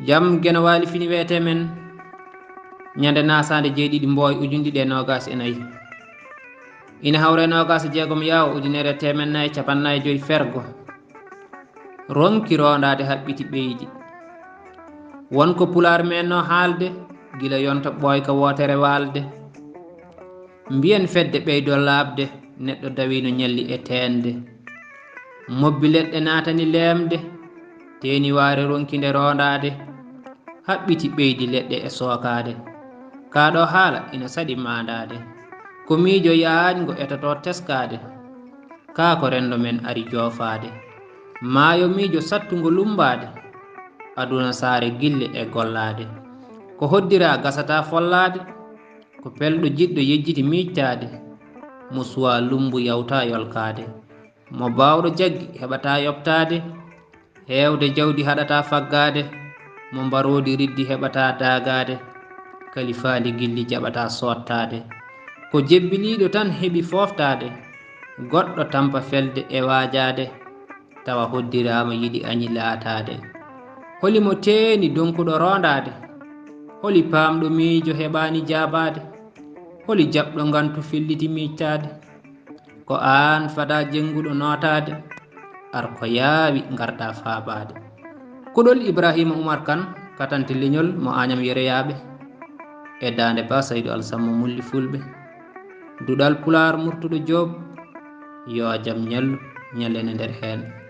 jam gena wali fini wete men nyande nasande jeeɗiɗi mboy ujunɗiɗi e nogas e nayyi ina hawre nogas jeegom yaw ujunere temen nayyi capannayi joyi fergo ronki rondade haɓɓiti ɓeydi wonko pular men no haalde gila yonta ɓoyka wotere walde mbiyen fedde ɓeydo labde neɗɗo dawino ñalli e tende mobbi leɗɗe natani lemde teni ware ronkinde rondade haɓɓiti ɓeydi leɗɗe e sokade kaɗo haala ina saɗi mandade ko miijo yaañgo etoto teskade kaa ko rendo men ari joofade maayo miijo sattugo lumbade aduna saare gille e gollade ko hoddira gasata follade ko pelɗo jiɗɗo yejjiti miijtade mo suwa lumbu yawta yolkade mo bawɗo jaggi heɓata yoɓtade heewde jawdi haɗata faggade mo mbarodi riddi heɓata daagade kalifali gilli jaɓata sottade ko jebbiliɗo tan heɓi foftade goɗɗo tampa felde e waajade tawa hoddirama yiɗi añi laatade holimo teeni donkuɗo rondade holi pamɗo miijo heɓani jabade holi jaɓɗo ngantu filliti miccade ko an fada jenguɗo notade ar ko yaawi garda faabade kuɗol Ibrahima Oumar Kane katante leñol mo Agnam Yereyaɓe e dande ba Saydou Alassane Mulli Fulɓe duɗal Pular Murtuɗo Diop yo jaam ñallu ñallene nder hen